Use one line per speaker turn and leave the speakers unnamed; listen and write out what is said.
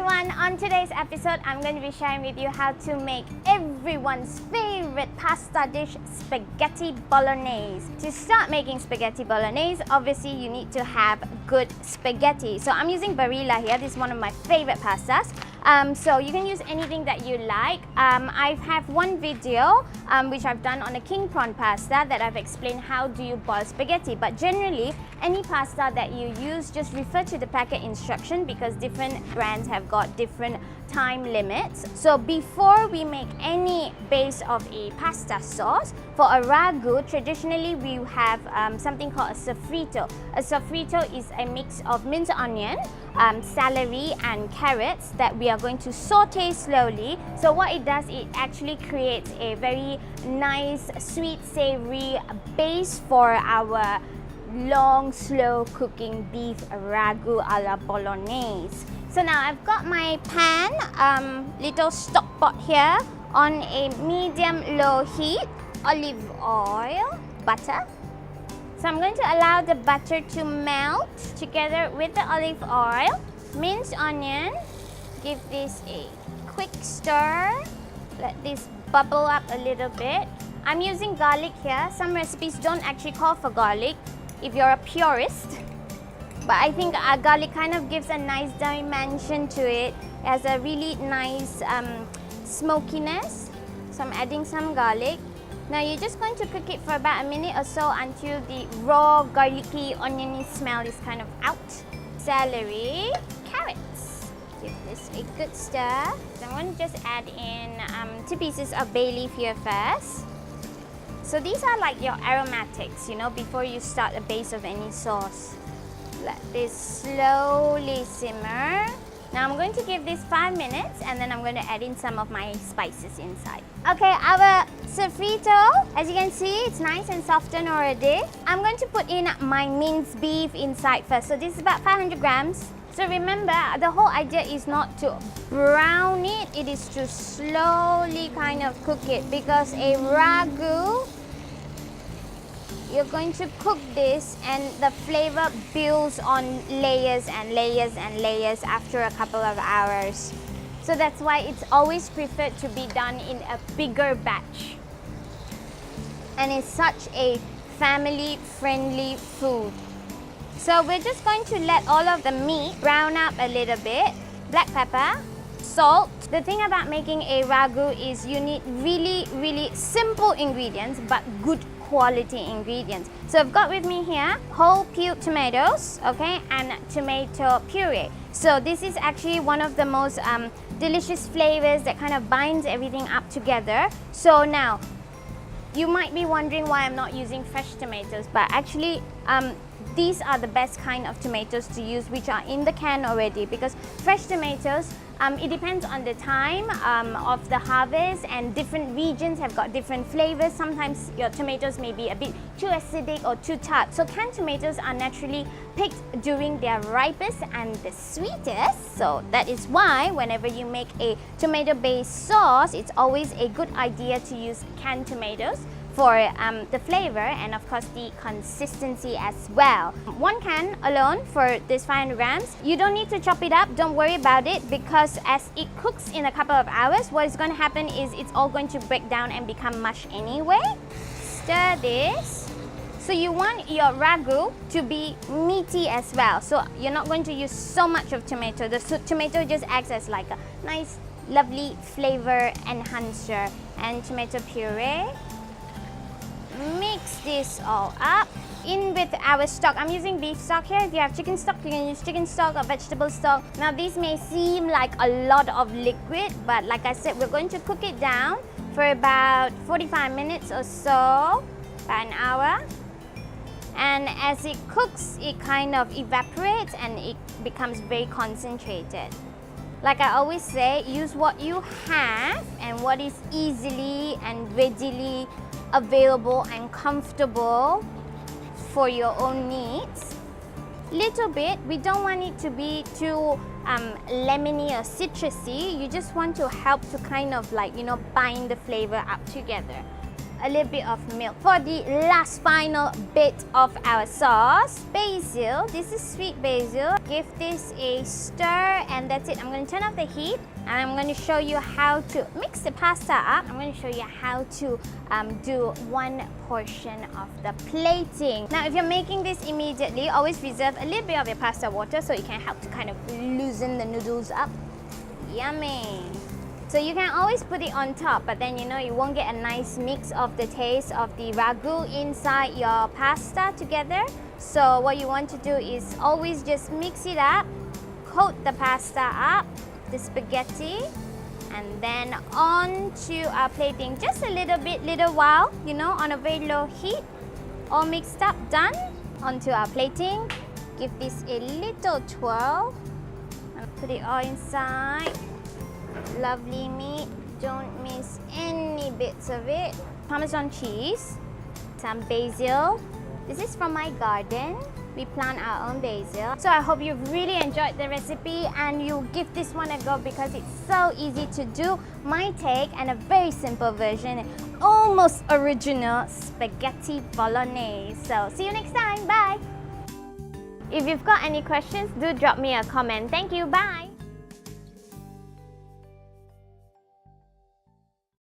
everyone, on today's episode I'm going to be sharing with you how to make everyone's favorite pasta dish, spaghetti bolognese. To start making spaghetti bolognese, obviously you need to have good spaghetti. So I'm using Barilla here. This is one of my favorite pastas. So you can use anything that you like. I have one video which I've done on a king prawn pasta that I've explained how do you boil spaghetti, but generally any pasta that you use, just refer to the packet instruction because different brands have got different time limits. So before we make any base of a pasta sauce, for a ragu, traditionally we have something called a sofrito. A sofrito is a mix of minced onion, celery and carrots that we are going to saute slowly. So what it does, it actually creates a very nice sweet savory base for our long slow cooking beef ragu a la bolognese. So now I've got my pan, little stock pot here on a medium low heat, olive oil, butter. So I'm going to allow the butter to melt together with the olive oil. Minced onion, give this a quick stir. Let this bubble up a little bit. I'm using garlic here. Some recipes don't actually call for garlic if you're a purist. But I think garlic kind of gives a nice dimension to it. It has a really nice smokiness. So I'm adding some garlic. Now you're just going to cook it for about a minute or so until the raw garlicky oniony smell is kind of out. Celery, carrots. Give this a good stir. So I'm going to just add in 2 pieces of bay leaf here first. So these are like your aromatics, you know, before you start a base of any sauce. Let this slowly simmer. Now I'm going to give this 5 minutes and then I'm going to add in some of my spices inside. Okay, our sofrito, as you can see, it's nice and softened already. I'm going to put in my minced beef inside first. So this is about 500 grams. So remember, the whole idea is not to brown it, it is to slowly kind of cook it, because a ragu, you're going to cook this and the flavor builds on layers and layers and layers after a couple of hours. So that's why it's always preferred to be done in a bigger batch. And it's such a family-friendly food. So we're just going to let all of the meat brown up a little bit. Black pepper, salt. The thing about making a ragu is you need really simple ingredients but good quality ingredients. So I've got with me here whole peeled tomatoes, okay, and tomato puree. So this is actually one of the most delicious flavors that kind of binds everything up together. So now, you might be wondering why I'm not using fresh tomatoes, but actually these are the best kind of tomatoes to use, which are in the can already, because fresh tomatoes, it depends on the time of the harvest, and different regions have got different flavors. Sometimes your tomatoes may be a bit too acidic or too tart. So canned tomatoes are naturally picked during their ripest and the sweetest. So that is why whenever you make a tomato-based sauce, it's always a good idea to use canned tomatoes for the flavor and of course the consistency as well. 1 can alone for this 500 grams. You don't need to chop it up, don't worry about it, because as it cooks in a couple of hours, what is going to happen is it's all going to break down and become mush anyway. Stir this. So you want your ragu to be meaty as well. So you're not going to use so much of tomato. The tomato just acts as like a nice, lovely flavor enhancer. And tomato puree. Mix this all up. In with our stock. I'm using beef stock here. If you have chicken stock, you can use chicken stock or vegetable stock. Now these may seem like a lot of liquid, but like I said, we're going to cook it down for about 45 minutes or so, about an hour. And as it cooks, it kind of evaporates and it becomes very concentrated. Like I always say, use what you have and what is easily and readily available and comfortable for your own needs. Little bit, we don't want it to be too lemony or citrusy. You just want to help to kind of like, you know, bind the flavor up together. a little bit of milk. For the last final bit of our sauce, basil. This is sweet basil. Give this a stir and that's it. I'm going to turn off the heat and I'm going to show you how to mix the pasta up. I'm going to show you how to do one portion of the plating. Now, if you're making this immediately, always reserve a little bit of your pasta water so it can help to kind of loosen the noodles up. Yummy! So you can always put it on top, but then you won't get a nice mix of the taste of the ragu inside your pasta together. So what you want to do is always just mix it up, coat the pasta up, the spaghetti, and then on to our plating. Just a little while, on a very low heat. All mixed up, done. Onto our plating. Give this a little twirl. And put it all inside. Lovely meat. Don't miss any bits of it. Parmesan cheese. Some basil. This is from my garden. We plant our own basil. So I hope you've really enjoyed the recipe and you'll give this one a go because it's so easy to do. My take and a very simple version, almost original spaghetti bolognese. So see you next time. Bye. If you've got any questions, do drop me a comment. Thank you. Bye.